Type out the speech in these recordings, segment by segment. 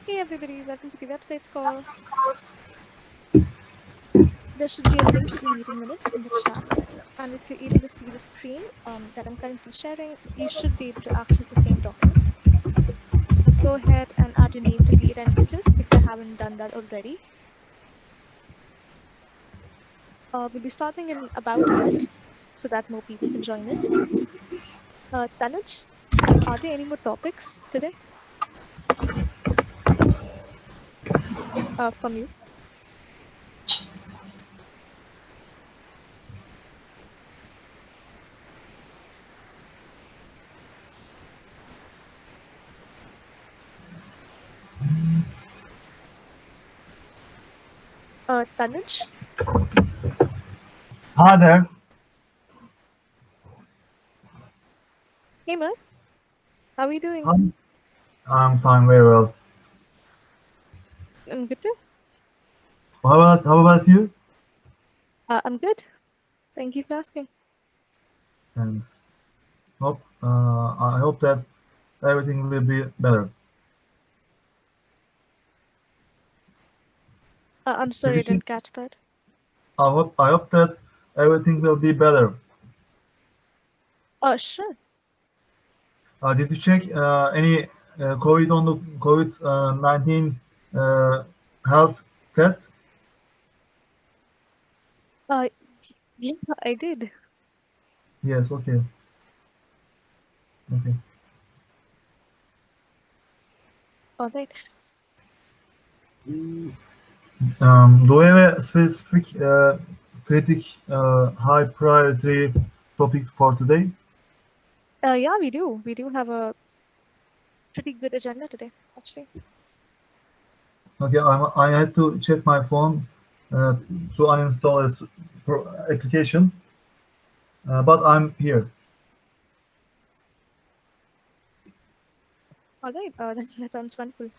Hey everybody, welcome to the website's call. There should be a link to the meeting minutes in the chat. And if you're able to see the screen that I'm currently sharing, you should be able to access the same document. Go ahead and add your name to the attendees list if you haven't done that already. We'll be starting in about a minute so that more people can join in. Tanuj, are there any more topics today from you? Tanuj? Hi there. Hey man, how are you doing? I'm fine, very well. I'm good too. How about you? I'm good. Thank you for asking. And I hope that everything will be better. I'm Did sorry you I check? didn't catch that. I hope that everything will be better. Sure. Did you check any COVID-19 uh, health test? Uh, yeah, I did. Yes. Okay. Okay. All right. Do you have a specific critic high priority topic for today? Yeah, we do. We do have a pretty good agenda today, actually. Okay, I had to check my phone to uninstall a application, but I'm here. All right. That sounds wonderful.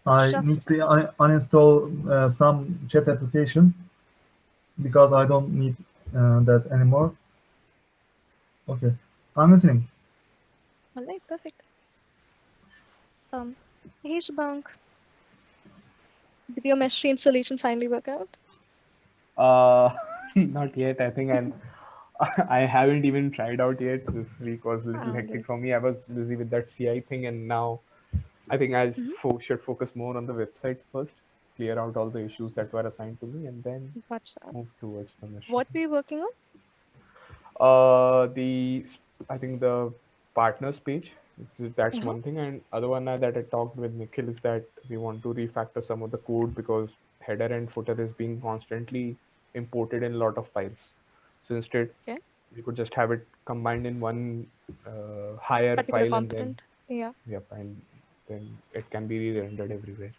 I Just a need to second. uninstall some chat application because I don't need that anymore. Okay, I'm listening. All right, perfect. Um, hey, Shabang, did your mesh installation finally work out? Uh, not yet. I think I haven't even tried out yet. This week was a little All hectic right. for me. I was busy with that CI thing, and now I think I Mm-hmm. should focus more on the website first, clear out all the issues that were assigned to me, and then Gotcha. move towards the What machine. were you working on? The I think the partners page. That's Uh-huh. one thing, and other one that I talked with Nikhil is that we want to refactor some of the code because header and footer is being constantly imported in a lot of files. So instead, Okay. we could just have it combined in one higher Particular file, and then component. Yeah. yep, and then it can be re-rendered everywhere.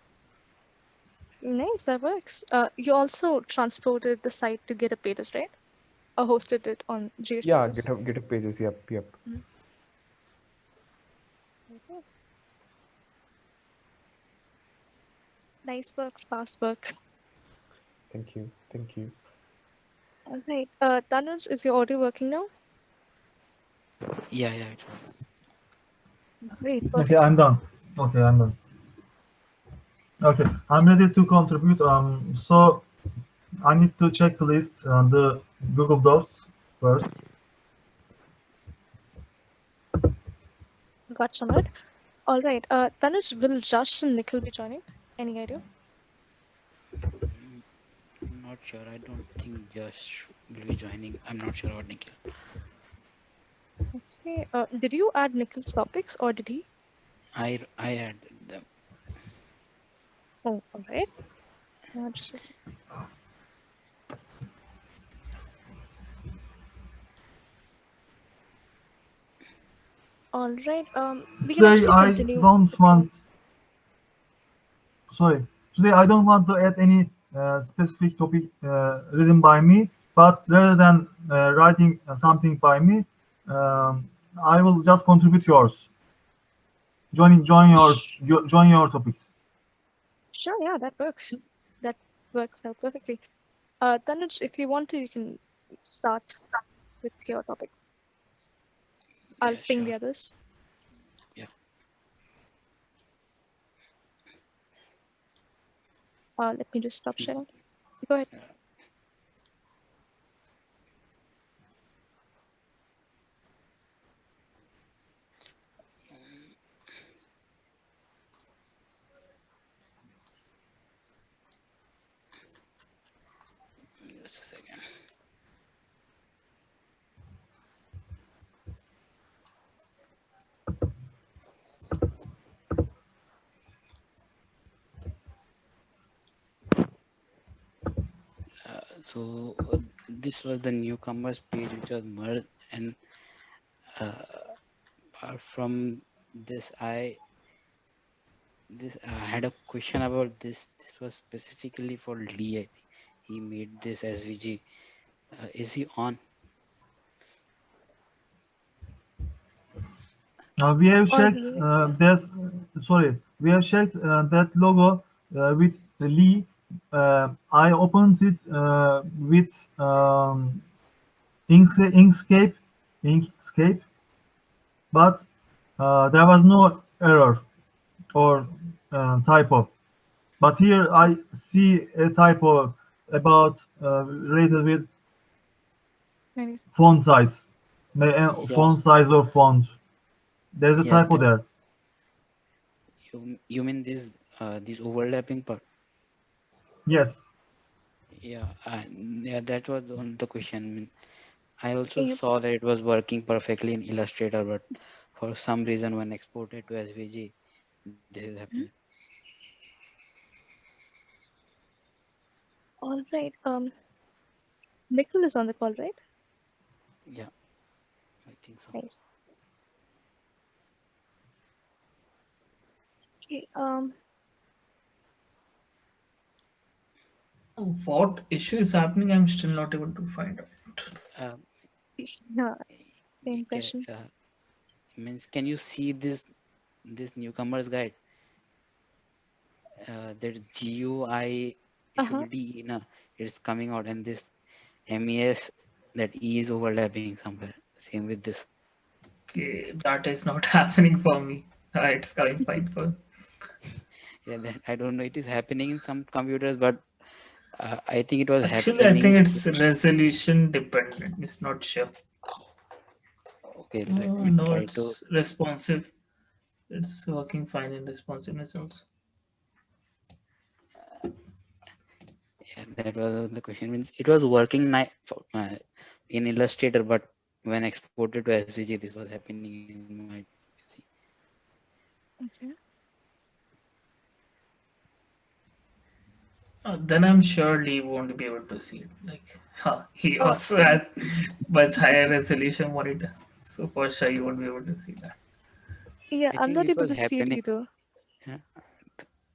Nice, that works. You also transported the site to GitHub pages, right? Or hosted it on JS Yeah, pages. GitHub pages. Yep. Mhm. Okay. Nice work, fast work. Thank you. All right. Tanuj, is your audio working now? Yeah, it was. Great, Okay, perfect. I'm done. Okay, I'm done. Okay, I'm ready to contribute. So I need to check the list on the Google Docs first. Got some it. All right. Tanuj, will Josh and Nikhil be joining? Any idea? Mm, I'm not sure. I don't think Josh will be joining. I'm not sure about Nikhil. Okay. Did you add Nikhil's topics or did he? I had them. Oh, all right. Just a second. All right. We can Today actually I continue don't the flow. want, sorry, today I don't want to add any specific topic written by me, but rather than writing something by me, um, I will just contribute yours. Sh- Join your topics. Sure, yeah, that works. That works out perfectly. Tanuj, if you want to, you can start with your topic. I'll Yeah, ping sure. the others. Yeah. Let me just stop sharing. Go ahead. Yeah. Just a second. This was the newcomers page which was merged, and uh, apart from this, I had a question about this. This was specifically for Lee. I think he made this SVG. Is he on? We have All checked right. this. Sorry, we have checked that logo with Lee. I opened it with Inkscape, Inkscape, but there was no error or typo. But here I see a typo about related with Nice. font size, Yeah, font size or font. There's a yeah. typo there. You mean this overlapping part? Yes. Yeah, yeah. That was on the question. I mean, I also Yep. saw that it was working perfectly in Illustrator, but for some reason, when exported to SVG, this is happening. Mhm. All right. Nikhil is on the call, right? Yeah, I think so. Nice. Okay. What issue is happening? I'm still not able to find out. Uh, Yeah, same question. means can you see this newcomers guide? That GUI Uh-huh. should be in a it's coming out, and this MES that E is overlapping somewhere. Same with this. Okay, that is not happening for me. It's coming fine for. Yeah, that I don't know. It is happening in some computers, but I think it was Actually, I happening. think it's resolution dependent. It's not sure. Okay, let me No, try to. it's responsive. It's working fine in responsiveness also. Yeah, that was the question. Means it was working in Illustrator, but when exported to SVG, this was happening in my PC. Okay. Then I'm sure Lee won't be able to see it. Like, he Uh, also has much higher resolution monitor, so for sure you won't be able to see that. yeah, I I'm think not it able was to see it happening. either. Yeah,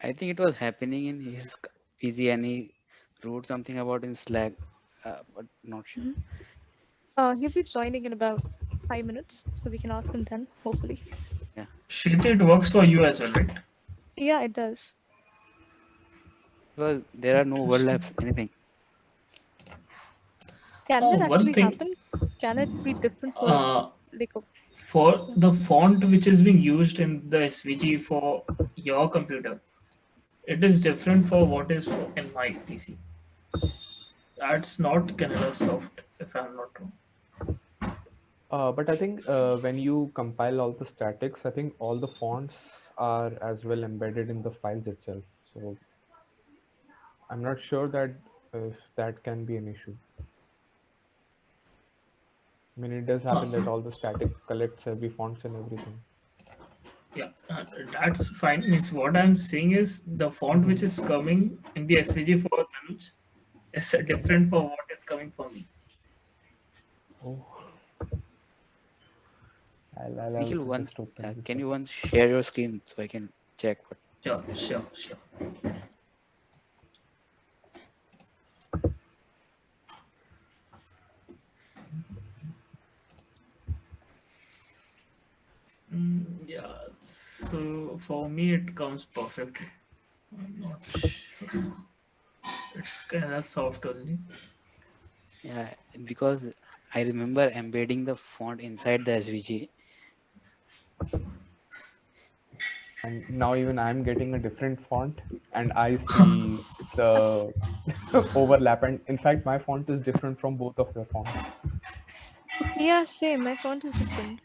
I think it was happening in his PG, and he wrote something about in Slack, but not sure. Mhm. He'll be joining in about 5 minutes, so we can ask him then, hopefully. Yeah, Shit, it works for you as well, right? Yeah, it does. because there are no Interesting. overlaps, anything. Can Oh, that one actually thing. happen? Can it be different for Uh, like a for yeah. the font which is being used in the SVG for your computer, it is different for what is in my PC. That's not Canada Soft, if I'm not wrong. But I think when you compile all the statics, I think all the fonts are as well embedded in the files itself. So I'm not sure that if that can be an issue. I mean, it does happen that all the static collects every fonts and everything. Yeah, that's fine. Means what I'm saying is the font which Hmm. is coming in the SVG for Tanuj is different for what is coming for me. Oh, I'll Nikhil, also once just open this can up. you once share your screen so I can check what? Sure, sure, sure. Yeah, so for me it comes perfectly. I'm not sure. It's kind of soft only. Yeah, because I remember embedding the font inside the SVG. And now even I'm getting a different font, and I see the overlap. And in fact, my font is different from both of your fonts. Yeah, same. My font is different.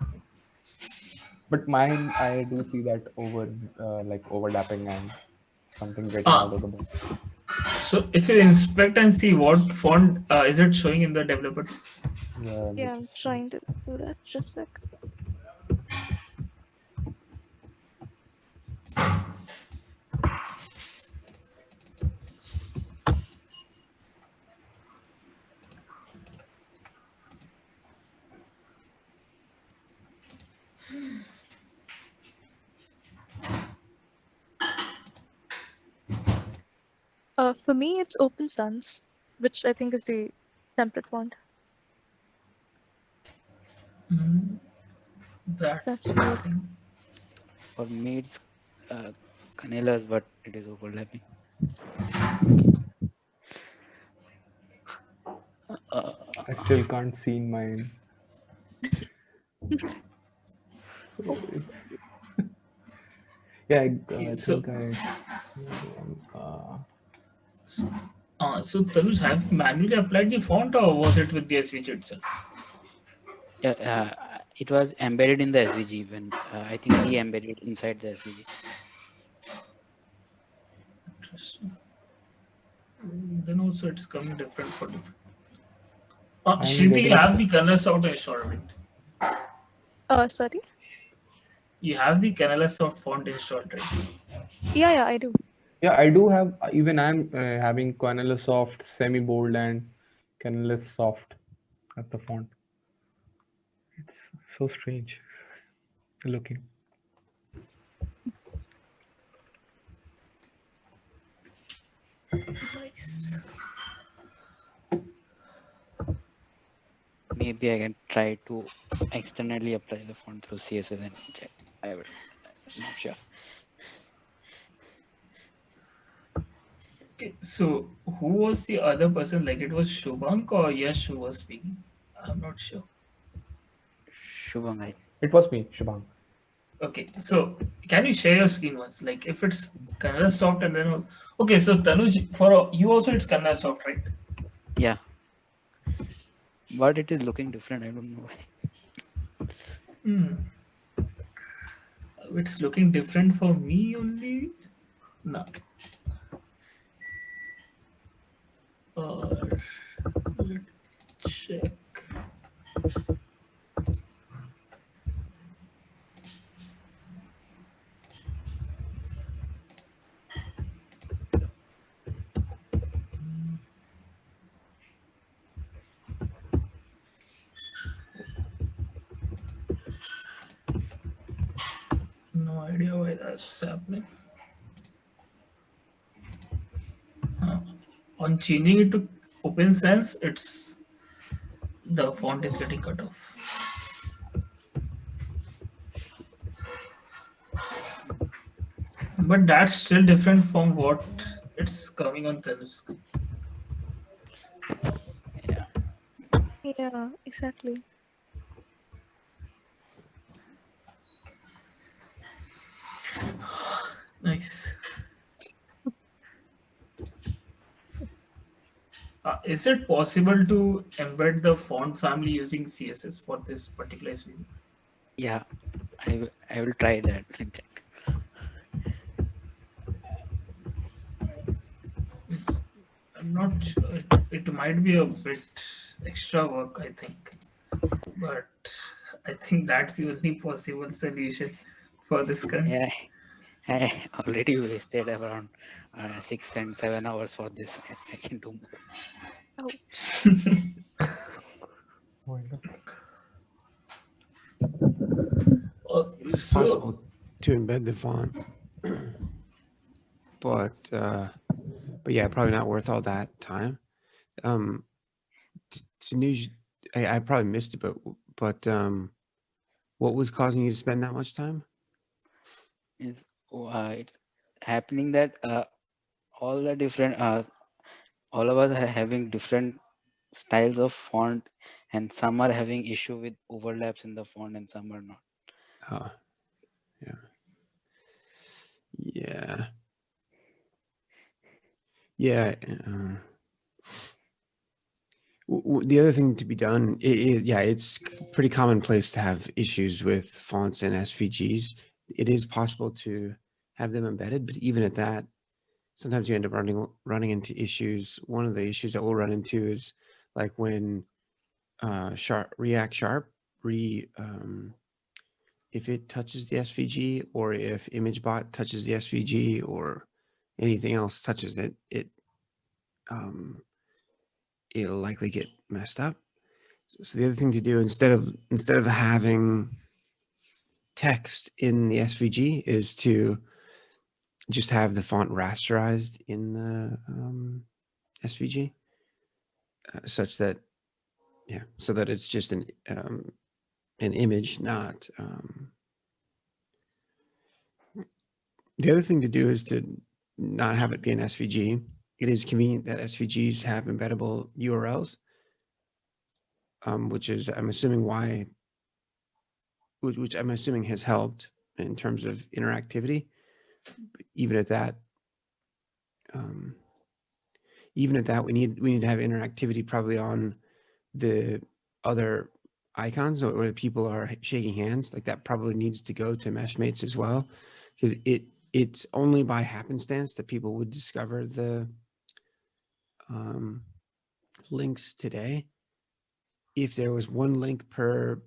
But mine, I do see that like overlapping and something getting Ah, out of the box. so if you inspect and see what font is it showing in the developer tools? Yeah, Yeah, let's I'm see. trying to do that. Just a sec. For me, it's Open Sans, which I think is the template font. That's That's the weird. thing. For me, it's Canelas, but it is overlapping. Uh, I still can't see in mine. It's yeah. I Okay, think I. Uh, so Tanuj, have you manually applied the font or was it with the SVG itself? yeah, it was embedded in the SVG when I think we embedded inside the SVG. Interesting. Then also it's coming different for different. I'm Shinti, you getting. have the Canvas soft installed, right? Sorry. You have the Canvas soft font installed, right? Yeah, yeah, I do. Yeah, I do have. Even I'm having Canela Soft, Semi Bold, and Canela Soft at the font. So strange looking. Nice. Maybe I can try to externally apply the font through CSS and check. I will. I'm not sure. Okay, so who was the other person? Like it was Shubhank or Yash who was speaking? I'm not sure. Shubham, I It was me, Shubhang. Okay, so can you share your screen once? Like if it's Canvas soft and then okay, so Tanuj, for you also it's Canvas soft, right? yeah, but it is looking different. I don't know why. Hmm. It's looking different for me only. No. Let's check. No idea why that's happening. On changing it to Open Sans, it's the font is getting cut off. But that's still different from what it's coming on Tanu's. Yeah, Yeah, exactly. Nice. Is it possible to embed the font family using CSS for this particular SVG? yeah. I will try that and check. Yes. I'm not sure. It might be a bit extra work, I think. But I think that's the only possible solution for this current. Yeah, I already wasted around 6 and 7 hours for this. I can do more. Ouch. Wonderful. It's So, possible to embed the font, but yeah, probably not worth all that time. Um, News, I probably missed it, but what was causing you to spend that much time? It's happening that all the different all of us are having different styles of font, and some are having issue with overlaps in the font and some are not. Oh, yeah. Yeah. Yeah. The other thing to be done, yeah, it's pretty commonplace to have issues with fonts and SVGs. It is possible to have them embedded, but even at that, sometimes you end up running into issues. One of the issues that we'll run into is like when React Sharp if it touches the SVG, or if ImageBot touches the SVG, or anything else touches it, um, it'll likely get messed up. So the other thing to do, instead of having text in the SVG, is to just have the font rasterized in the SVG, such that so that it's just an image, not. The other thing to do is to not have it be an SVG. It is convenient that SVGs have embeddable URLs, which is, I'm assuming, which I'm assuming has helped in terms of interactivity. But um, even at that, we need to have interactivity probably on the other icons where people are shaking hands. Like that probably needs to go to Meshmates as well, because it's only by happenstance that people would discover the um, links today. If there was one link per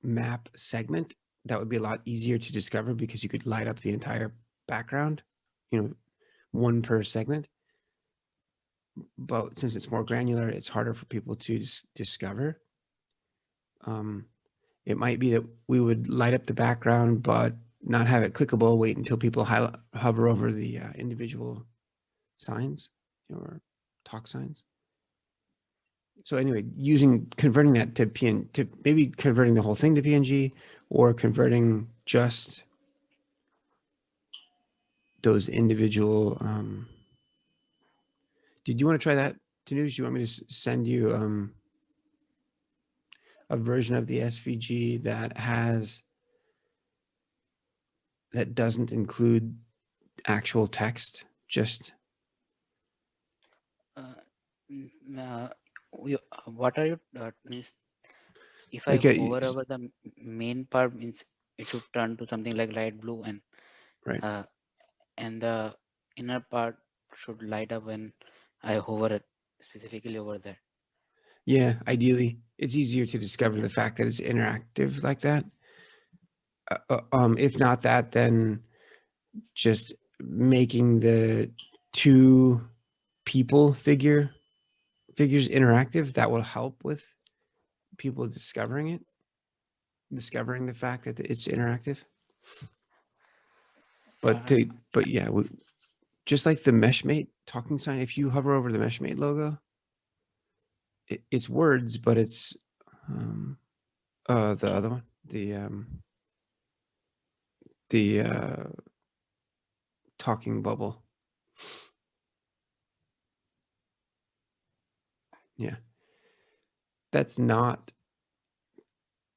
map segment, that would be a lot easier to discover, because you could light up the entire background, one per segment. But since it's more granular, it's harder for people to discover. Um, it might be that we would light up the background, but not have it clickable. Wait until people hover over the individual signs or talk signs. So anyway, converting that to to maybe converting the whole thing to PNG, or converting just those individual. Did you want to try that, Tanuj? Do you want me to send you a version of the SVG that doesn't include actual text? Just Uh, mm, uh, what are you means if I like hover over the main part, means it should turn to something like light blue, right. uh, and the inner part should light up when I hover it specifically over there. Yeah, ideally, it's easier to discover Yeah. the fact that it's interactive like that. If not that, then just making the two people figures interactive, that will help with people discovering the fact that it's interactive. But Uh, yeah, just like the Meshmate talking sign, if you hover over the Meshmate logo, it's words, but it's the other one, the talking bubble. Yeah, that's not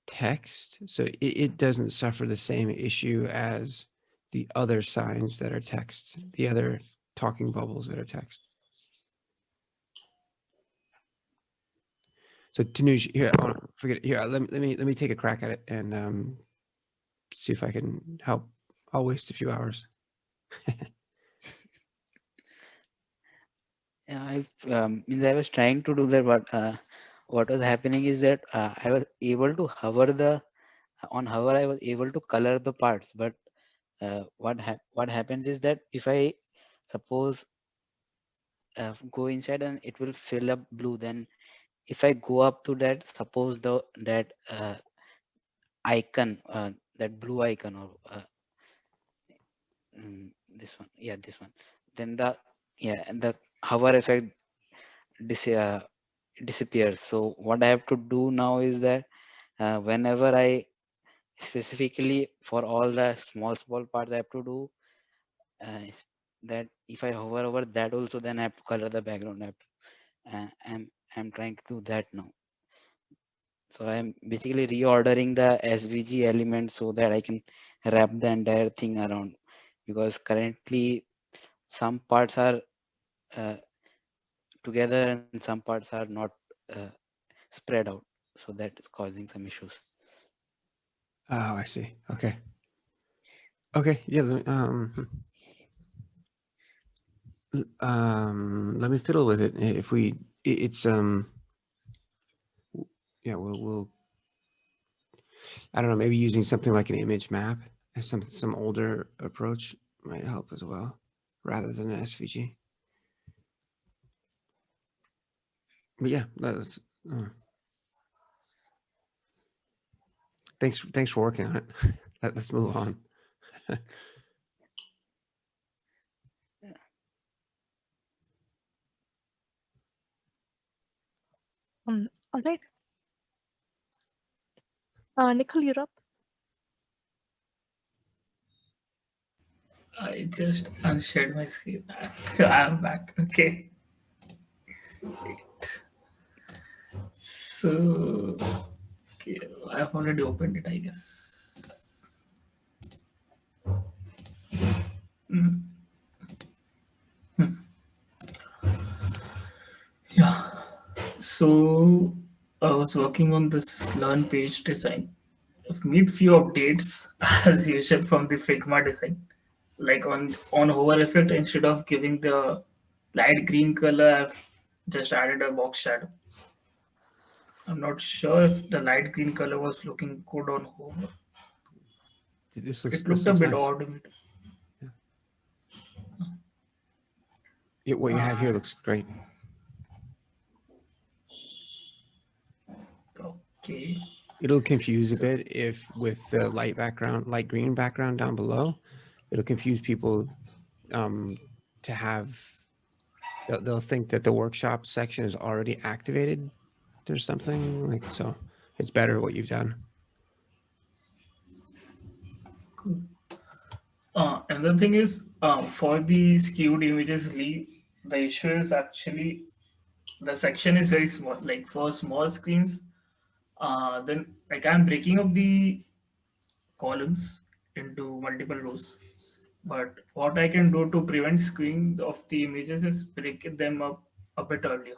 text, so it doesn't suffer the same issue as the other signs that are text, the other talking bubbles that are text. So Tanuj, here, I want to forget it. Here, let me take a crack at it and see if I can help. I'll waste a few hours. yeah, means I was trying to do that, but what was happening is that I was able to hover. I was able to color the parts, but what happens is that if I suppose go inside and it will fill up blue, then if I go up to that, suppose that icon, that blue icon, or this one, yeah, this one, then and the hover effect dis- uh, disappears. So what I have to do now is that whenever I specifically for all the small parts I have to do that if I hover over that also, then I have to color the background. I have to, I'm trying to do that now. So I'm basically reordering the SVG element so that I can wrap the entire thing around. because currently some parts are uh, together and some parts are not uh, spread out, so that is causing some issues. Oh, I see. Okay. Okay. Yeah. Let me fiddle with it. If we, it's yeah, we'll I don't know, maybe using something like an image map, some older approach might help as well, rather than an SVG. But yeah, that's uh, thanks for working on it. Let's move on. All right. Nicole, you're up. I just unshared my screen. I'm back. Okay. So, okay, I've already opened it, I guess. Yeah. So, I was working on this learn page design. I've made few updates as usual from the Figma design. Like on hover effect, instead of giving the light green color, I've just added a box shadow. I'm not sure if the light green color was looking good on hover. It This looked a looks bit nice. odd to me. Yeah. Yeah, what you have here And looks great. okay, It'll confuse a so bit if with the light green background down below, it'll confuse people um, to have they'll think that the workshop section is already activated or something like so. It's better what you've done. another thing is for the skewed images leave, the issue is actually the section is very small. Like for small screens, then like I'm breaking up the columns into multiple rows. But what I can do to prevent skewing of the images is break them up a bit earlier,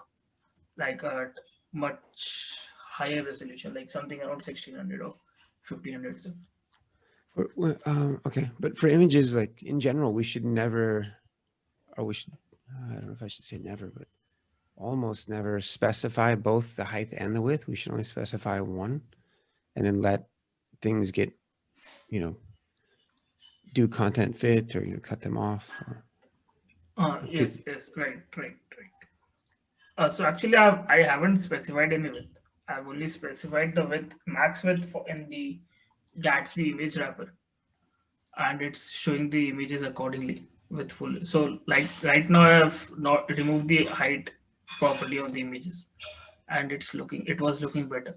like at much higher resolution, like something around 1600 or 1500. Okay, but for images, like in general, we should never, or we should, I don't know if I should say never, but almost never specify both the height and the width. We should only specify one, and then let things get, you know, do content fit or cut them off. Or could, Yes, yes, right. So actually, I haven't specified any width. I've only specified the width, max width for in the Gatsby image wrapper, and it's showing the images accordingly with full. So like right now, I have not removed the height property of the images, and it was looking better.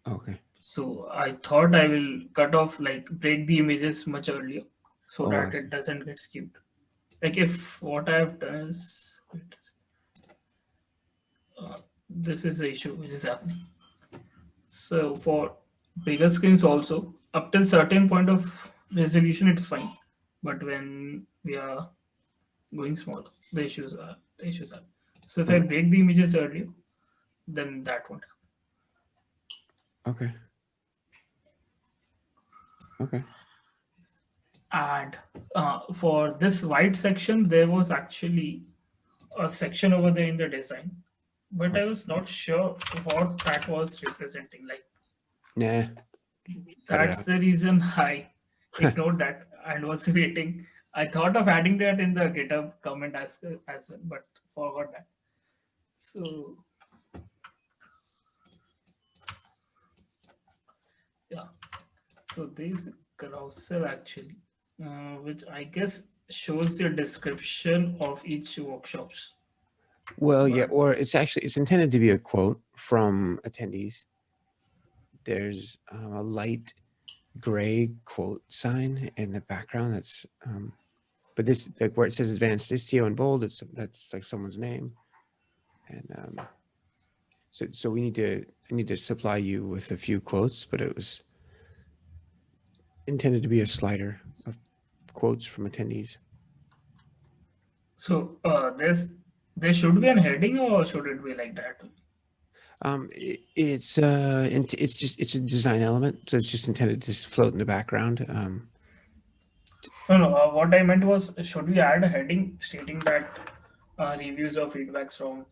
okay. So I thought I will cut off like break the images much earlier, so Oh, I that see. it doesn't get skewed. Like if what I have done is this is the issue which is happening. So for bigger screens also, up till certain point of resolution, it's fine. But when we are going smaller, the issues are. So if I Oh, break the images earlier, then that won't okay. Okay. happen. And for this white section, there was actually a section over there in the design, but Oh, I was not sure what that was representing. Like nah, cut it that's out. the reason I ignored that and was waiting. I thought of adding that in the GitHub comment as well, but forgot that. So yeah, so there is a carousel actually, which I guess shows the description of each workshops. Well, yeah, But or it's intended to be a quote from attendees. There's a light gray quote sign in the background. But this like where it says advanced istio in bold. That's like someone's name, and so I need to supply you with a few quotes, but it was intended to be a slider of quotes from attendees. So there should be an heading, or should it be like that? It's a design element, so it's just intended to just float in the background. No, no. What I meant was, should we add a heading stating that reviews or feedbacks from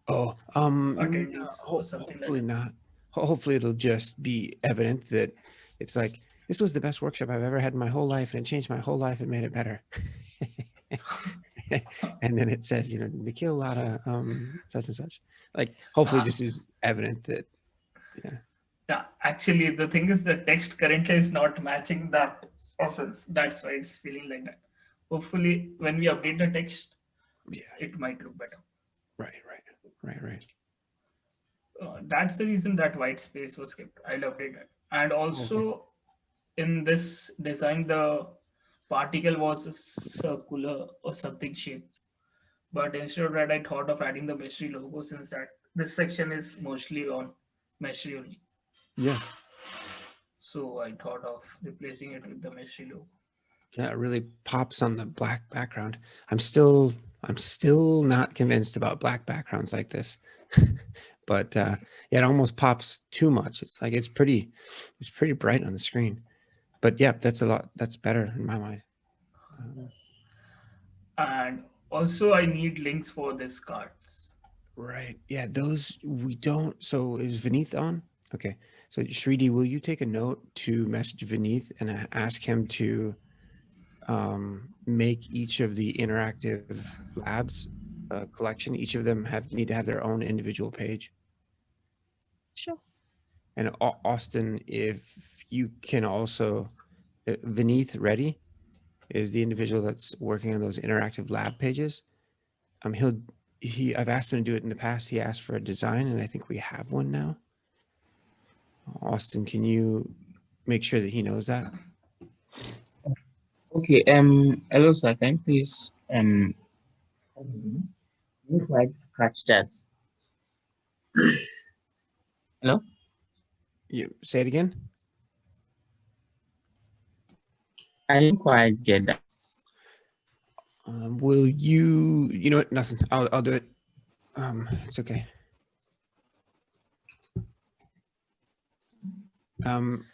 No, attendees or something like hopefully that? not. Hopefully it'll just be evident that it's like this was the best workshop I've ever had in my whole life, and it changed my whole life and made it better. And then it says, Nikhil Lada, such and such. Like, hopefully, Uh, just is evident that, yeah. yeah, actually, the thing is, the text currently is not matching that essence. That's why it's feeling like that. Hopefully, when we update the text, Yeah. it might look better. Right. That's the reason that white space was kept. I'll update that. And Okay. also, in this design, the particle was a circular or something shape. But instead of that, I thought of adding the mystery logo, since that this section is mostly on mystery only. Yeah. So I thought of replacing it with the mystery logo. Yeah, it really pops on the black background. I'm still not convinced about black backgrounds like this. But yeah, it almost pops too much. It's like it's pretty bright on the screen. But yeah, that's better in my mind. And also, I need links for these cards. Right. Yeah, those we don't. So is Vineeth on? Okay. So Shridi, will you take a note to message Vineeth and ask him to make each of the interactive labs collection? Each of them need to have their own individual page. Sure. And Austin, if you can also, Vineeth Reddy is the individual that's working on those interactive lab pages. I've asked him to do it in the past. He asked for a design, and I think we have one now. Austin, can you make sure that he knows that? Okay. Hello, sir. Can you please didn't quite catch that. Hello. You say it again. I didn't quite get that. Will you? You know what? Nothing. I'll do it. It's okay.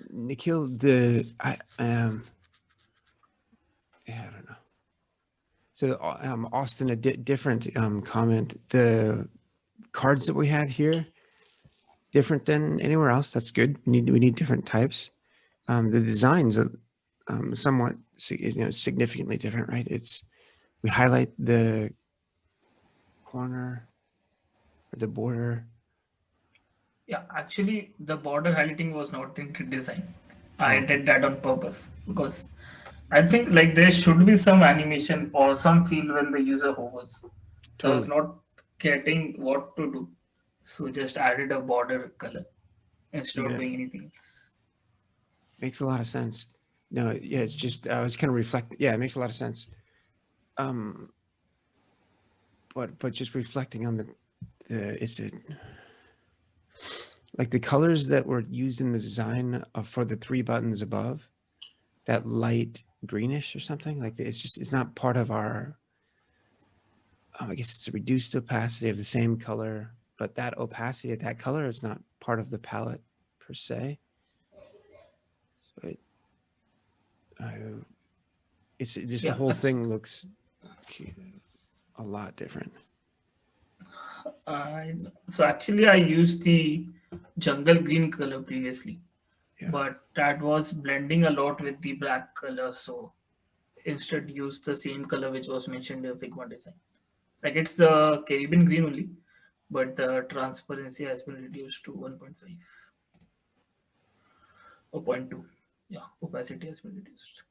Nikhil, I don't know. So Austin, a different comment. The cards that we have here, different than anywhere else. That's good. We need different types. The designs are somewhat significantly different, right? We highlight the corner or the border. Yeah, actually, the border highlighting was not in the design. I Okay. did that on purpose because I think like there should be some animation or some feel when the user hovers. So I was Totally. not getting what to do. So just added a border color instead of Yeah, doing anything else. makes a lot of sense. No, yeah, it's just I was kind of reflect. Yeah, it makes a lot of sense. But just reflecting on like the colors that were used in the design for the 3 buttons above, that light greenish or something like that. It's not part of our. I guess it's a reduced opacity of the same color, but that opacity of that color is not part of the palette per se. So it's just the Yeah. whole thing looks a lot different. So actually, I used the jungle green color previously, Yeah. but that was blending a lot with the black color. So instead, used the same color which was mentioned in the Figma design. Like it's the Caribbean green only, but the transparency has been reduced to 1.5 or 0.2. Yeah, opacity has been reduced.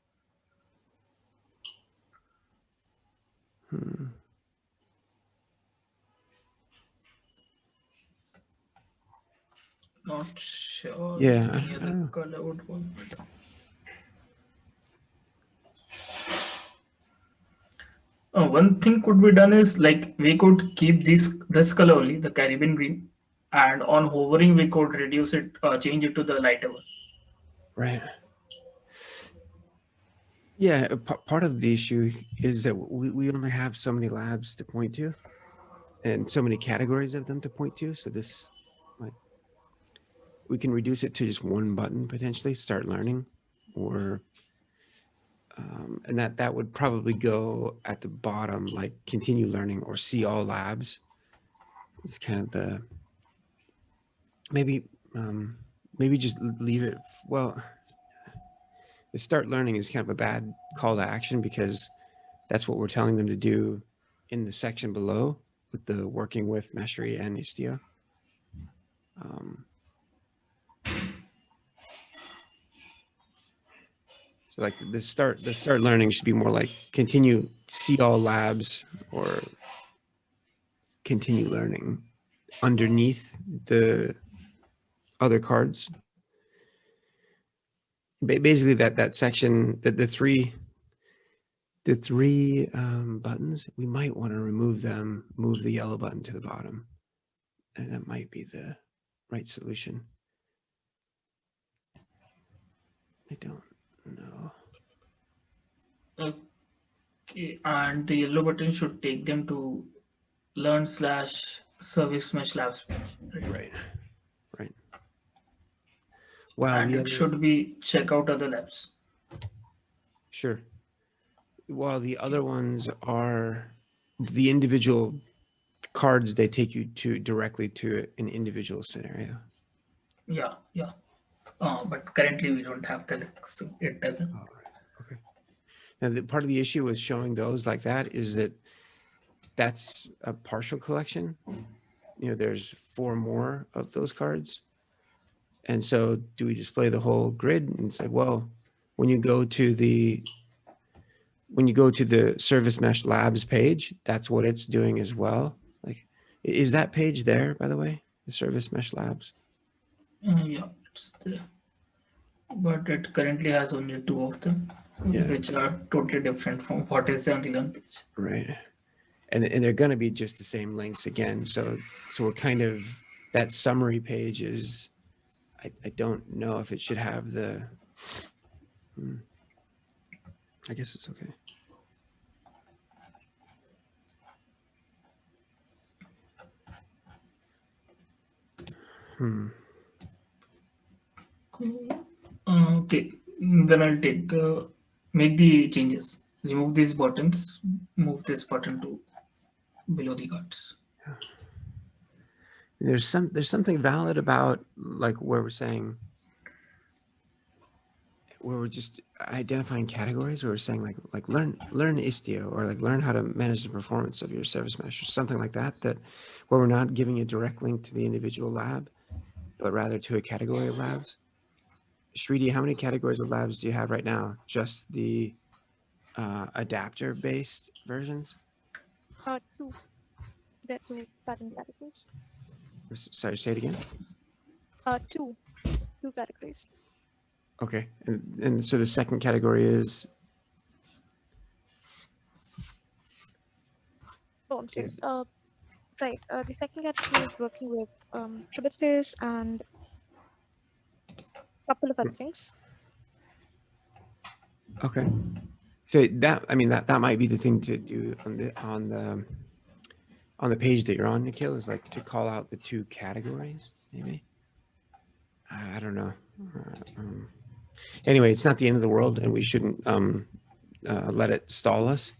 Hmm. Not sure Yeah, if any I other don't know. color would work better. One thing could be done is like we could keep this color only, the Caribbean green, and on hovering we could reduce it, change it to the lighter one. Right. Yeah, part of the issue is that we only have so many labs to point to, and so many categories of them to point to. So this, like, we can reduce it to just one button potentially, start learning, or and that would probably go at the bottom, like continue learning or see all labs. It's kind of the maybe maybe just leave it. Well, the start learning is kind of a bad call to action because that's what we're telling them to do in the section below with the working with Meshery and Istio. Um, so like the start learning should be more like continue see all labs or continue learning underneath the other cards. Basically, that section, the three buttons, we might want to remove them, move the yellow button to the bottom, and that might be the right solution. I don't know. Okay, and the yellow button should take them to learn slash service mesh labs page, right? Right, right. While And the it other, should be check out other labs. sure. While the other ones are the individual cards, they take you to directly to an individual scenario. Yeah, yeah. But currently we don't have the link, so it doesn't. All right. Okay. Now, part of the issue with showing those like that is that that's a partial collection. You know, there's 4 more of those cards. And so do we display the whole grid? And it's like, well, when you go to the Service Mesh Labs page, that's what it's doing as well. Like, is that page there, by the way? The Service Mesh Labs? Yeah, it's there. But it currently has only 2 of them, Yeah. which are totally different from what is on the learn page. Right. And they're going to be just the same links again. So we're kind of, that summary page is, I don't know if it should have the, I guess it's okay. Okay, then I'll make the changes. Remove these buttons, move this button to below the cards. There's something valid about like where we're saying, where we're just identifying categories, where we're saying like learn Istio, or like learn how to manage the performance of your service mesh, or something like that, where we're not giving a direct link to the individual lab, but rather to a category of labs. Shridi, how many categories of labs do you have right now? Just the adapter based versions? 2. There are 2 pattern categories. Sorry, say it again. 2 categories. Okay, and so the second category is. Oh, I'm sorry. Right. The second category is working with Prometheus and a couple of other things. Okay. So that might be the thing to do on the page that you're on, Nikhil, is like to call out the 2 categories, maybe. I don't know. Anyway, it's not the end of the world, and we shouldn't let it stall us.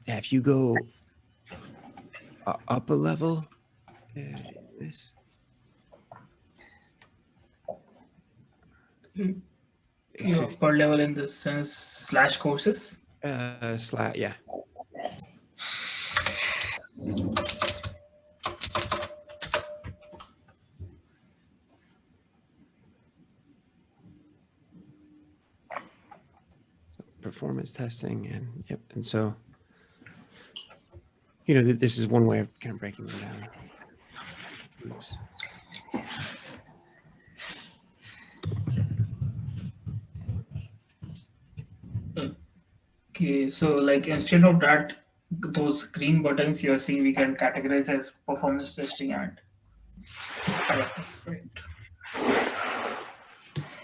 If you go up a level, this. Per level in the sense slash courses. Yeah. Performance testing, and so this is one way of kind of breaking them down. Oops. Okay, so like instead of that, those green buttons you're seeing, we can categorize as performance testing and adapters, right?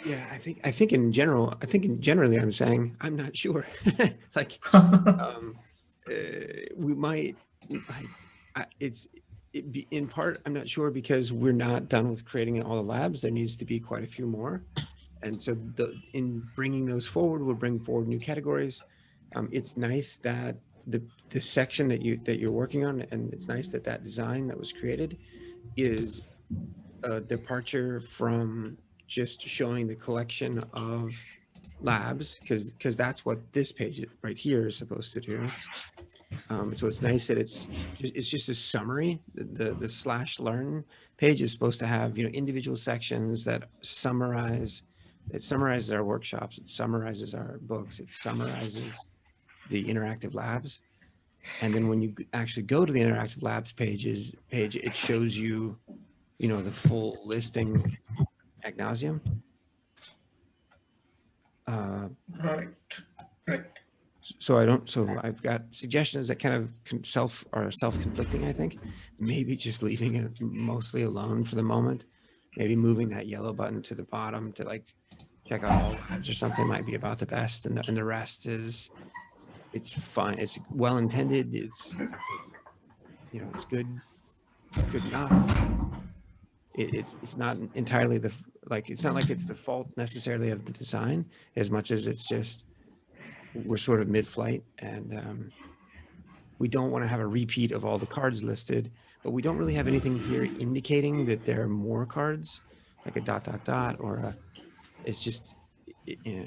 Yeah, I think in general, generally I'm saying I'm not sure. Like, um, we might like it's in part I'm not sure because we're not done with creating all the labs. There needs to be quite a few more, and so in bringing those forward, we'll bring forward new categories. It's nice that the section that you're working on, and it's nice that that design that was created is a departure from just showing the collection of labs because that's what this page right here is supposed to do. So it's nice that it's just a summary. The slash learn page is supposed to have individual sections that summarize. It summarizes our workshops. It summarizes our books. It summarizes the interactive labs. And then when you actually go to the interactive labs page, it shows you, the full listing ad nauseum. Uh, Right. Right. so I don't. So I've got suggestions that kind of self-conflicting. I think maybe just leaving it mostly alone for the moment. Maybe moving that yellow button to the bottom to like check out all labs or something might be about the best, and the rest is it's fine. It's well intended. It's good enough. It's not entirely it's not like it's the fault necessarily of the design as much as it's just we're sort of mid-flight, and we don't want to have a repeat of all the cards listed, but we don't really have anything here indicating that there are more cards, like a dot dot dot or it's just yeah.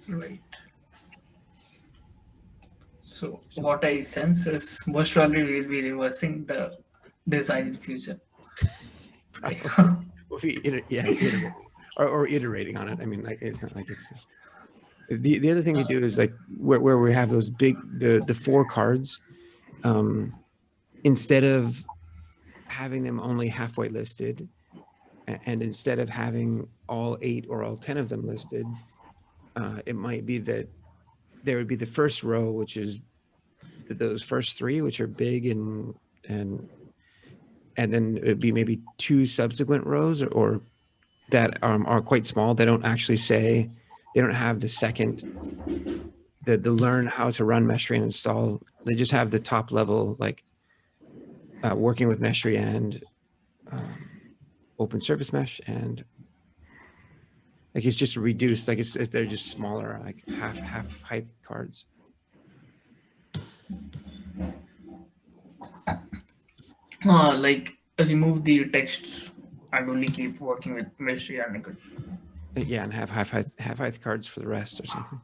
Right. So what I sense is most probably we'll be reversing the design in future. Like, Probably we'll be iterating or iterating on it. I mean, like it's not like it's the other thing to do is like where we have those big the four cards, instead of having them only halfway listed, and instead of having all 8 or all 10 of them listed, it might be that there would be the first row, which is those first 3, which are big, and then it'd be maybe 2 subsequent rows or that are quite small. They don't actually say, they don't have the second, the learn how to run Meshry and install. They just have the top level, like working with Meshry and open surface mesh, and like it's just reduced, like they're just smaller, like half height cards. like remove the text and only keep working with mystery and Nickel. Yeah, and have half height cards for the rest or something.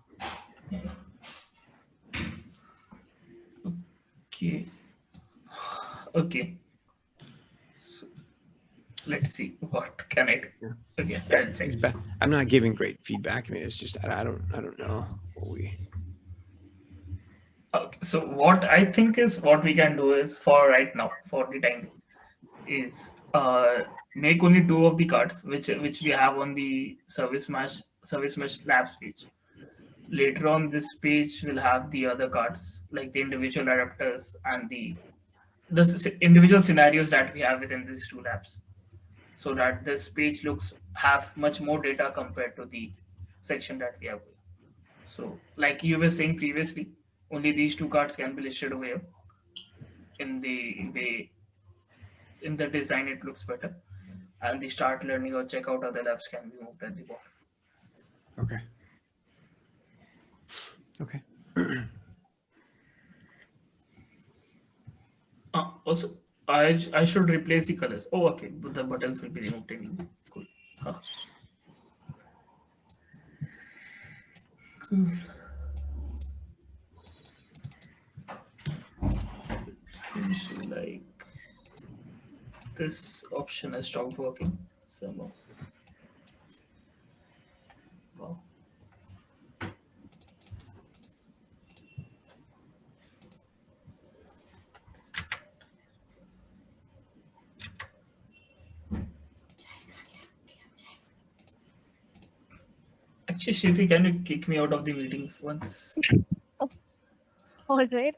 Okay. Okay. So let's see what can I do. Yeah. Okay, I'll check. I'm not giving great feedback. I mean, it's just I don't know what we. So what I think is what we can do is for right now, for the time being, is make only 2 of the cards which we have on the service mesh labs page. Later on this page will have the other cards like the individual adapters and the individual scenarios that we have within these 2 labs, so that this page looks have much more data compared to the section that we have here. So like you were saying previously, only these 2 cards can be listed over here. In the design it looks better, and the start learning or check out other labs can be moved at the bottom. Okay. Okay. Also, I should replace the colors. Oh, okay, but the buttons will be removed anyway. Cool. Huh. Cool. Seems like this option has stopped working somehow. Wow. Actually, Shruti, can you kick me out of the meeting once? All right.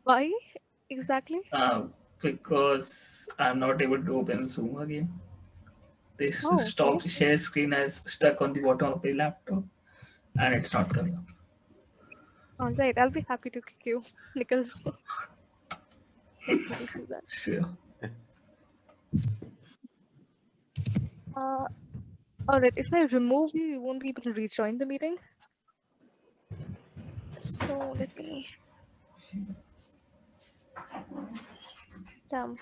Why exactly? because I'm not able to open Zoom again. This Oh, okay. stop share screen has stuck on the bottom of the laptop and it's not coming up. All right, I'll be happy to kick you, Nicholas. Let me see that. Sure. Uh, all right, if I remove you, you won't be able to rejoin the meeting. So let me, damn.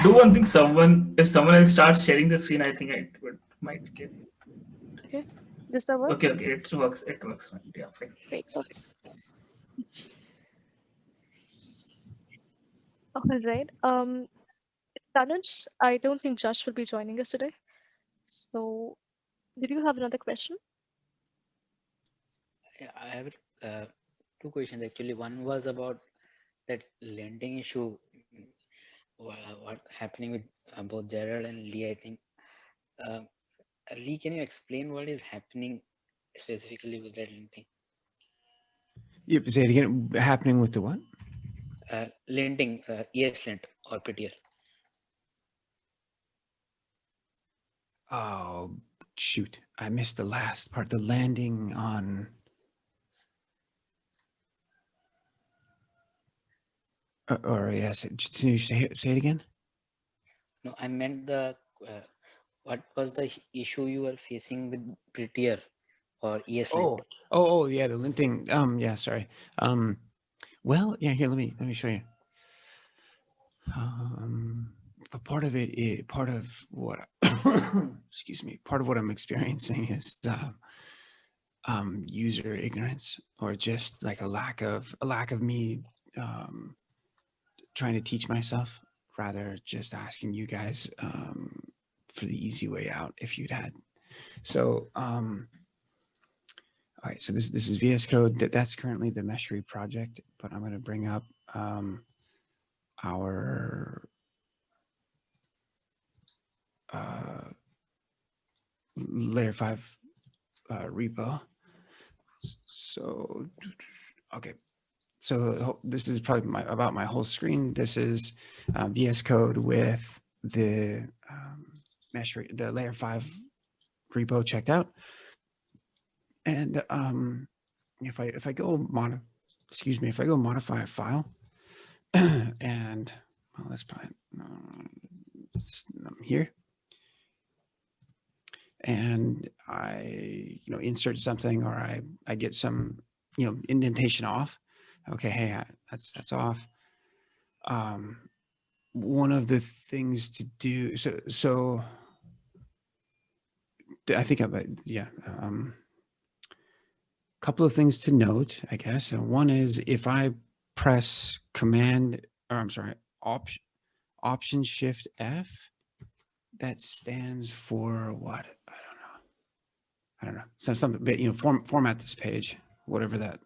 Do one thing. If someone else starts sharing the screen, I think it would might get. Okay, does that work? Okay, okay, it works. It works. Fine. Yeah, fine. Great, perfect. All right. Tanuj, I don't think Josh will be joining us today. So, did you have another question? Yeah, I have two questions actually. One was about that lending issue. What happening with both Gerald and Lee? I think. Uh, Lee, can you explain what is happening specifically with that lending? Yep. Say it again. Happening with the what? Lending, yes, lent or prettier. Oh, shoot. I missed the last part. The landing on. Or yes. Can you say it again? No, I meant the what was the issue you were facing with prettier or yes, lent? Yeah. The linting. Yeah. Sorry. Well, yeah. Here, let me show you. But part of it is part of what. Excuse me. Part of what I'm experiencing is user ignorance, or just like a lack of me trying to teach myself, rather just asking you guys for the easy way out if you'd had. So all right, so this is VS Code. That's currently the Meshery project, but I'm going to bring up our layer 5 repo. So okay, so this is probably about my whole screen. This is VS Code with the Meshery, the layer 5 repo checked out. And if I go modify a file, and well, let's probably it's here, and I insert something, or I get some indentation off. Okay, hey, that's off. One of the things to do, so I think couple of things to note, I guess. One is if I press Option Shift F, that stands for what? I don't know. So something, but format this page, whatever that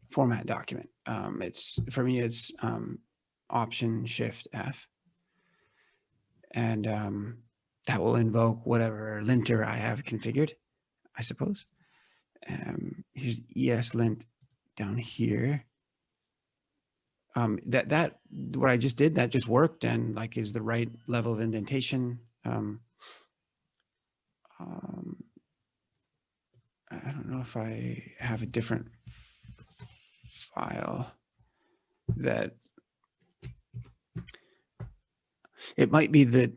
format document. It's for me, it's Option Shift F, and that will invoke whatever linter I have configured, I suppose. Here's ESLint down here. That what I just did, that just worked, and like is the right level of indentation. I don't know if I have a different file that it might be that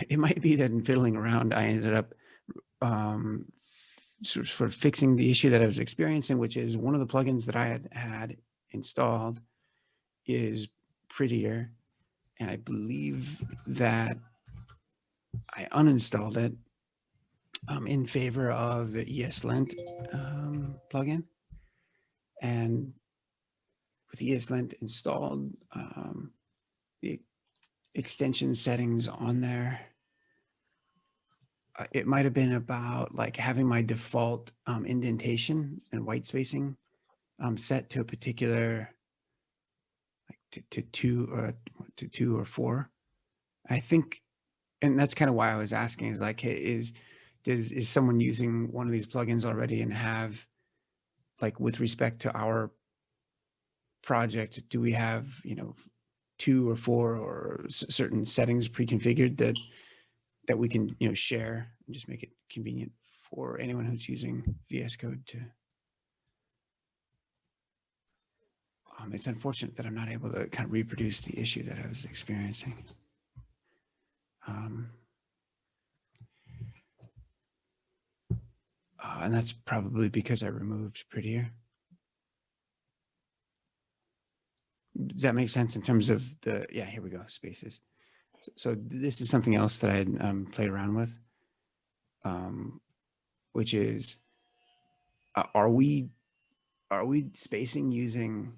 in fiddling around I ended up sort of fixing the issue that I was experiencing, which is one of the plugins that I had installed is prettier, and I believe that I uninstalled it in favor of the ESLint plugin, and with ESLint installed, the extension settings on there, it might have been about like having my default indentation and white spacing set to a particular, like to 2 or 4, I think. And that's kind of why I was asking, is like, hey, is someone using one of these plugins already and have, like, with respect to our project do we have, 2 or 4 or certain settings pre-configured that we can, share and just make it convenient for anyone who's using VS Code to. It's unfortunate that I'm not able to kind of reproduce the issue that I was experiencing. Um, and that's probably because I removed Prettier. Does that make sense in terms of yeah, here we go, spaces. So this is something else that I had played around with, which is, are we spacing using,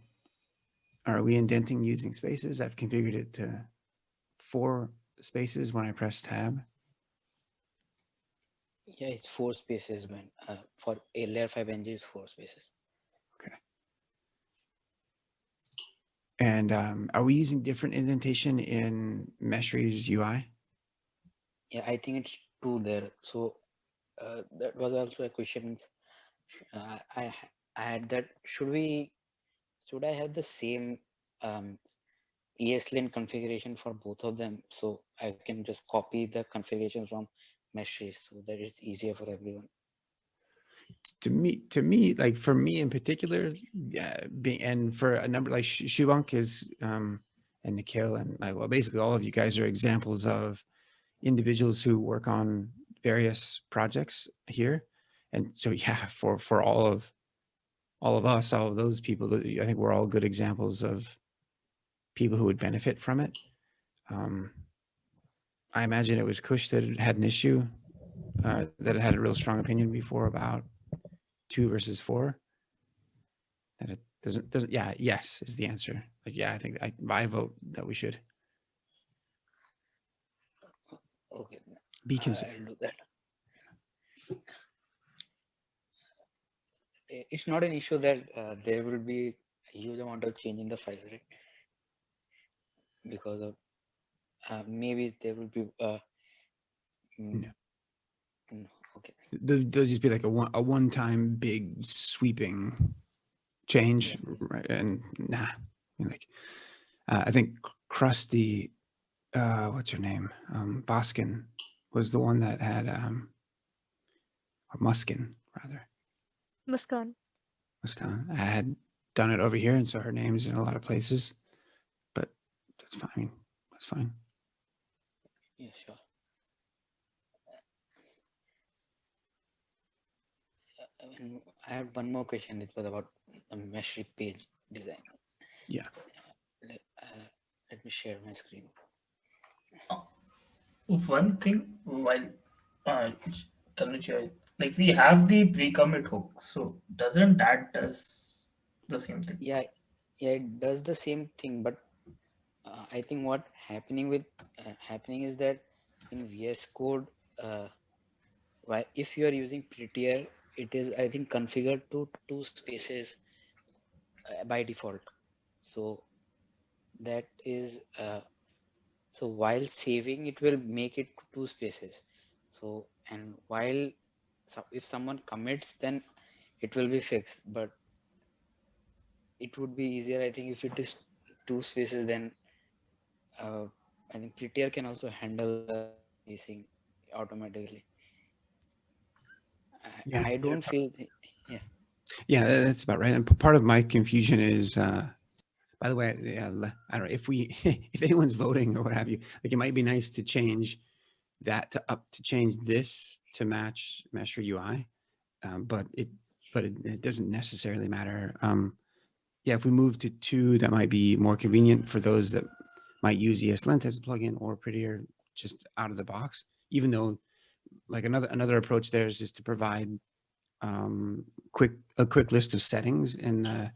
are we indenting using spaces? I've configured it to 4 spaces when I press tab. Yeah, it's 4 spaces, man. For a layer 5 ng is 4 spaces. Okay. And are we using different indentation in Meshre's UI? Yeah, I think it's 2 there. So that was also a question. I had that. Should I have the same ESLint configuration for both of them, so I can just copy the configuration from Mesh so that it's easier for everyone? To me, like for me in particular, and for a number like Shubhank is, and Nikhil, and well, basically all of you guys are examples of individuals who work on various projects here. And so, yeah, for all of us, all of those people, I think we're all good examples of people who would benefit from it. I imagine it was Kush that had an issue, that had a real strong opinion before about 2 versus 4. That it doesn't. Yeah, yes is the answer. Like, yeah, I think I vote that we should Okay, be I'll consistent. do that. It's not an issue that there will be a huge amount of change in the files, right? Because of maybe there will be No. no, okay. There'll just be like a one-time big sweeping change, Yeah. right? And nah, like I think Krusty, what's her name? Boskin was the one that had, or Muskin rather. Muskan. Muskin. I had done it over here, and so her name's in a lot of places, but that's fine. That's fine. Yeah, sure. And I had one more question. It was about the mesh page design. Yeah. Let me share my screen. One thing while Tanuja, like we have the pre-commit hook, so doesn't that does the same thing? Yeah, yeah, it does the same thing, but I think what happening is that in VS Code, if you are using prettier, it is I think configured to 2 spaces by default. So that is so while saving, it will make it 2 spaces. So and while if someone commits, then it will be fixed. But it would be easier, I think, if it is 2 spaces, then uh, I think Prettier can also handle the spacing automatically. Yeah. I don't feel, yeah. Yeah, that's about right. And part of my confusion is, by the way, yeah, I don't know if we, if anyone's voting or what have you, like it might be nice to change that to change this to match Mesh UI, but it doesn't necessarily matter. Yeah, if we move to 2, that might be more convenient for those that might use ESLint as a plugin or Prettier just out of the box. Even though, like another approach there is just to provide a quick list of settings in the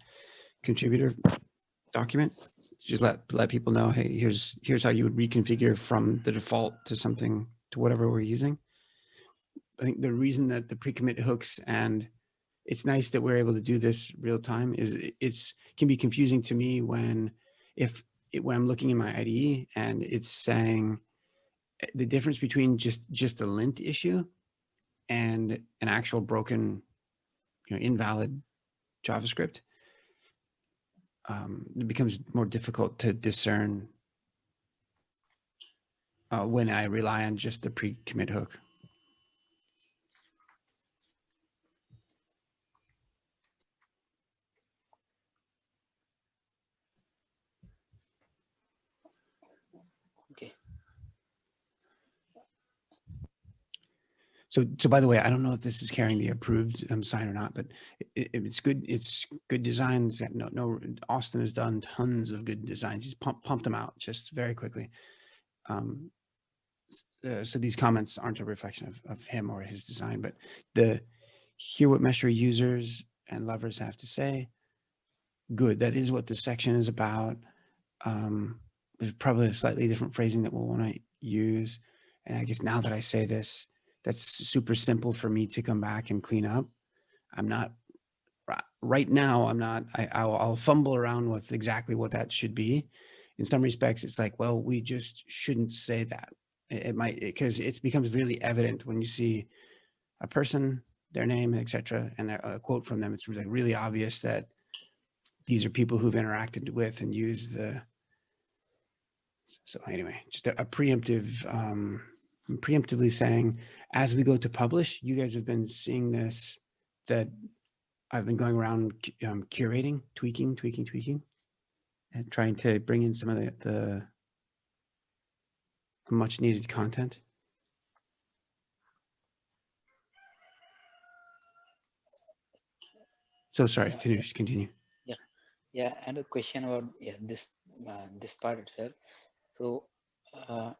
contributor document. Just let people know, hey, here's how you would reconfigure from the default to something to whatever we're using. I think the reason that the pre-commit hooks, and it's nice that we're able to do this real time, is it's can be confusing to me when when I'm looking in my IDE and it's saying the difference between just a lint issue and an actual broken, invalid JavaScript. it becomes more difficult to discern when I rely on just the pre-commit hook. Okay. So by the way, I don't know if this is carrying the approved sign or not, but it's good. It's good designs. No, Austin has done tons of good designs. He's pumped them out just very quickly. So these comments aren't a reflection of him or his design, but hear what Mesher users and lovers have to say. Good. That is what this section is about. There's probably a slightly different phrasing that we'll want to use. And I guess now that I say this, that's super simple for me to come back and clean up. I'm not right now. I'm not. I'll fumble around with exactly what that should be. In some respects, it's like, well, we just shouldn't say that. It might, because it becomes really evident when you see a person, their name, etc., and a quote from them. It's really obvious that these are people who've interacted with and used the. So anyway, just a preemptive, preemptively saying, as we go to publish, you guys have been seeing this, that I've been going around curating, tweaking, and trying to bring in some of the much needed content. So sorry, Tanush, continue. Yeah, and a question about this part itself. So I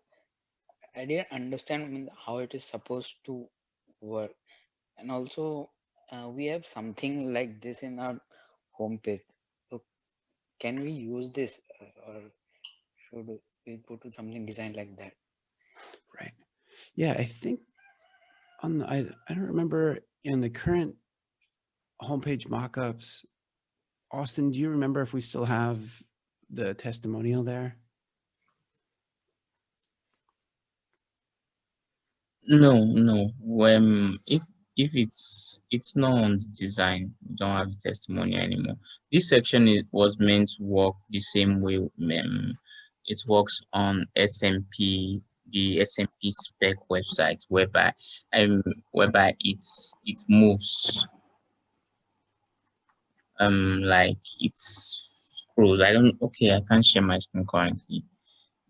didn't understand, I mean, how it is supposed to work, and also we have something like this in our homepage. So can we use this, or should we put to something designed like that? Right. Yeah, I think I don't remember in the current homepage mockups. Austin, do you remember if we still have the testimonial there? No. If it's not on the design, we don't have the testimony anymore. This section was meant to work the same way. It works on SMP, the SMP spec website, whereby it moves like it's scrolls. I don't. Okay, I can't share my screen currently.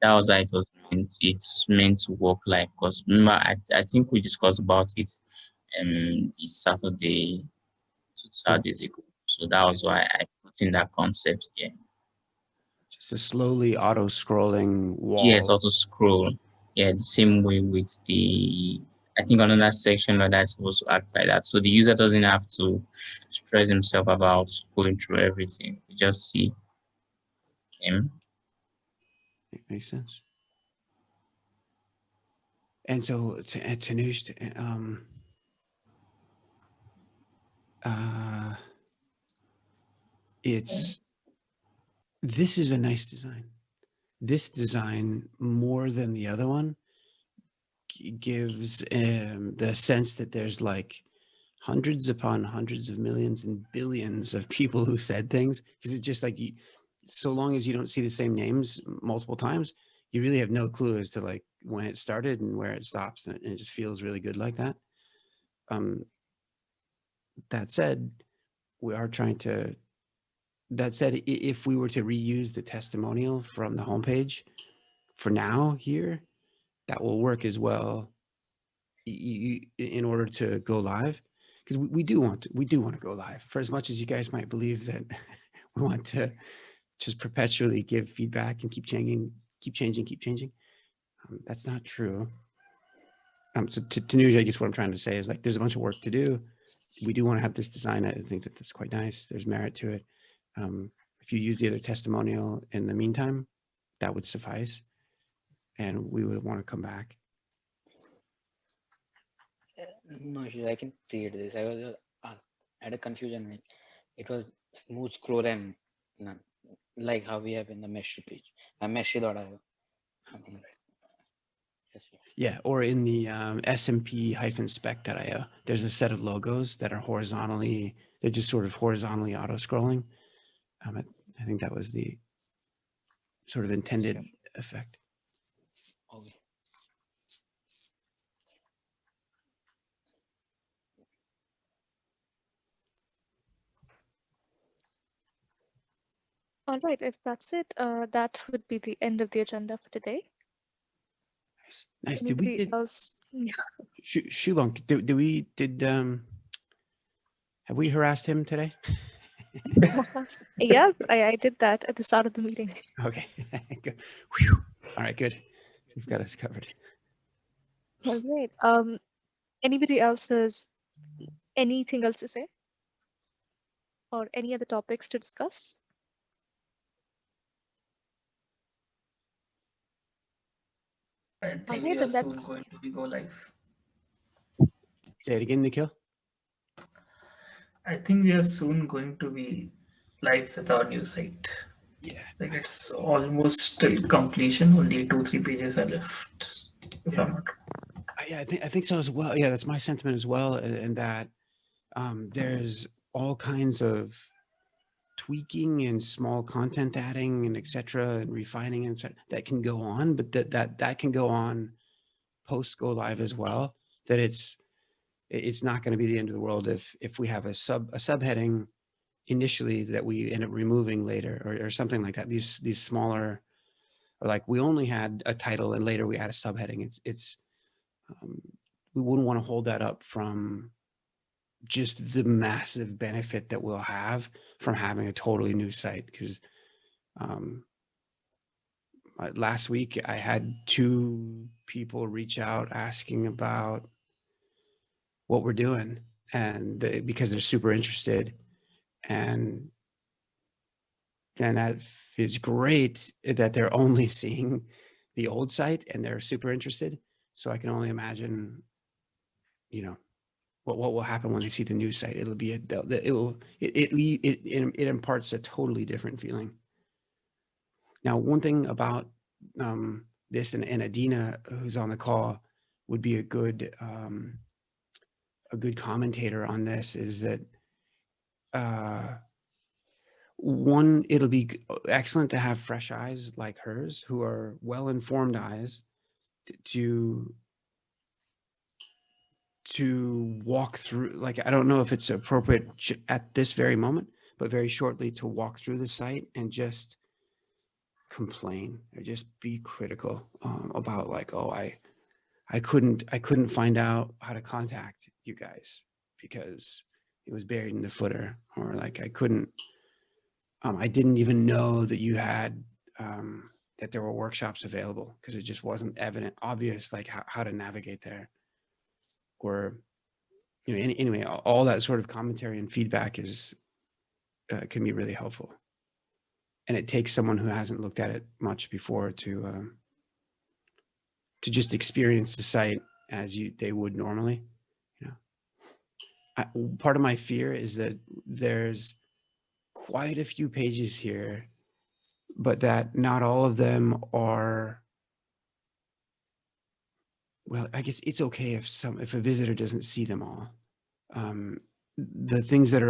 That was how it was meant. It's meant to work like, because remember, I think we discussed about it this Saturday, 2 Saturdays ago. So that was why I put in that concept there. Just a slowly auto-scrolling wall. Yes, auto scroll. Yeah, the same way with the, I think another section like that's supposed to act like that. So the user doesn't have to stress himself about going through everything. You just see him. It makes sense. And so, Tanush, this is a nice design. This design, more than the other one, gives the sense that there's like hundreds upon hundreds of millions and billions of people who said things, because it's just like, so long as you don't see the same names multiple times, you really have no clue as to like when it started and where it stops, and it just feels really good like that. That said, we are trying to, that said, if we were to reuse the testimonial from the homepage for now here, that will work as well in order to go live, because we do want to go live. For as much as you guys might believe that we want to just perpetually give feedback and keep changing. That's not true. So to Nuj, I guess what I'm trying to say is like, there's a bunch of work to do. We do want to have this design. I think that that's quite nice. There's merit to it. If you use the other testimonial in the meantime, that would suffice. And we would want to come back. No issues. I can create this. I was had a confusion. Like, it was smooth scroll and none, like how we have in the mesh page, mesh.io. Something like that. Yes, sir. Yeah, or in the smp-spec.io, there's a set of logos that are horizontally, they're just sort of horizontally auto-scrolling. I think that was the sort of intended Sure. effect. Okay. All right, if that's it, that would be the end of the agenda for today. Nice. Nice. Anybody else? Yeah. Shubhank, have we harassed him today? Yeah, I did that at the start of the meeting. Okay. Good. Whew. All right, good. You've got us covered. All right. Anybody else has anything else to say? Or any other topics to discuss? I All think right, we are then soon that's going to be go live. Say it again, Nikhil. I think we are soon going to be live with our new site. Yeah. Like it's almost till completion. Only 2-3 pages are left, if Yeah. I'm not wrong. Yeah, I think so as well. Yeah, that's my sentiment as well. And that there's all kinds of tweaking and small content adding and etc. and refining and that can go on, but that can go on post go live as well. That it's not going to be the end of the world if we have a subheading initially that we end up removing later or something like that. These smaller, or like we only had a title and later we add a subheading. It's we wouldn't want to hold that up from just the massive benefit that we'll have from having a totally new site. Because last week I had 2 people reach out asking about what we're doing, and because they're super interested, and that is great that they're only seeing the old site and they're super interested. So I can only imagine, what will happen when they see the new site. It'll be it imparts a totally different feeling. Now, one thing about this, and Adina, who's on the call, would be a good commentator on this, is that one, it'll be excellent to have fresh eyes like hers, who are well-informed eyes, to walk through. Like, I don't know if it's appropriate at this very moment, but very shortly to walk through the site and just complain or just be critical about, like, oh, I couldn't find out how to contact you guys because it was buried in the footer, or like I didn't even know that you had that there were workshops available because it just wasn't obvious, like how to navigate there. Or anyway, all that sort of commentary and feedback is can be really helpful, and it takes someone who hasn't looked at it much before to just experience the site as they would normally. Part of my fear is that there's quite a few pages here, but that not all of them are, well, I guess it's okay if a visitor doesn't see them all. The things that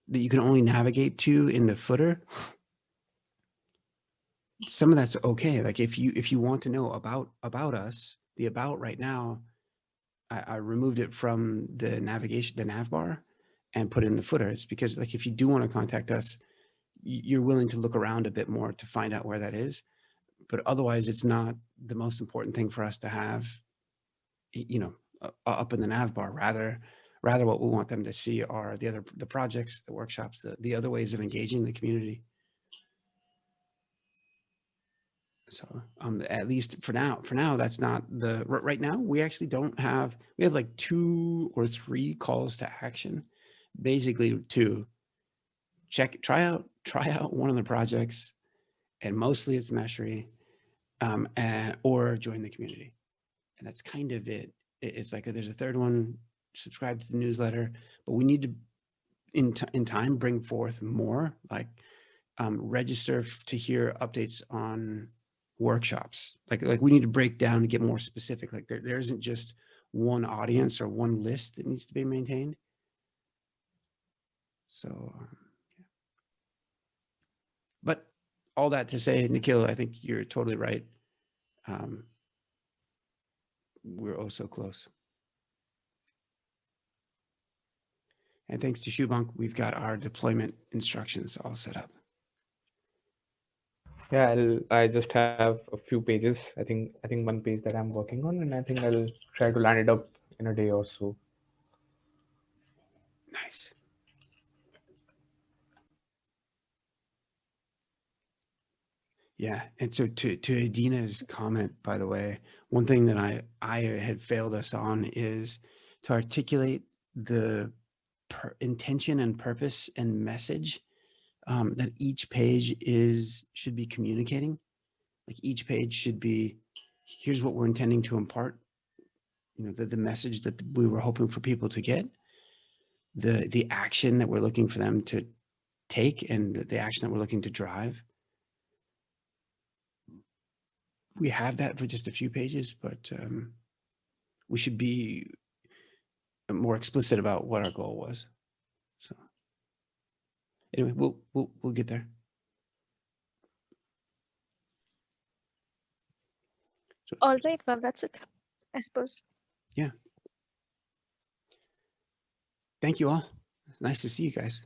you can only navigate to in the footer, some of that's okay. Like if you want to know about us, the about right now, I removed it from the navigation, the nav bar, and put it in the footer. It's because, like, if you do want to contact us, you're willing to look around a bit more to find out where that is. But otherwise, it's not the most important thing for us to have, up in the nav bar. Rather, what we want them to see are the projects, the workshops, the other ways of engaging the community. So at least for now, that's not right now. We actually don't have, we have like 2 or 3 calls to action, basically to try out one of the projects, and mostly it's Meshery, or join the community. And that's kind of it. It's like there's a third one, subscribe to the newsletter, but we need to in time bring forth more, like register to hear updates on workshops. Like we need to break down and get more specific. Like there isn't just one audience or one list that needs to be maintained. So But all that to say, Nikhil, I think you're totally right. We're oh so close. And thanks to Shubhank, we've got our deployment instructions all set up. Yeah, I just have a few pages. I think one page that I'm working on, and I think I'll try to land it up in a day or so. Nice. Yeah, and so to Adina's comment, by the way, one thing that I had failed us on is to articulate the intention and purpose and message that each page should be communicating. Like each page should be, here's what we're intending to impart. You know, the message that we were hoping for people to get, the action that we're looking for them to take, and the action that we're looking to drive. We have that for just a few pages, but we should be more explicit about what our goal was. So anyway, we'll get there. So, All right, well, that's it, I suppose. yeah. Thank you all. It's nice to see you guys.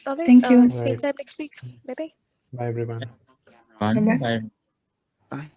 All right, Thank you. same Right. time next week. Bye bye. Bye, everyone. Everyone, Bye-bye. bye. Bye.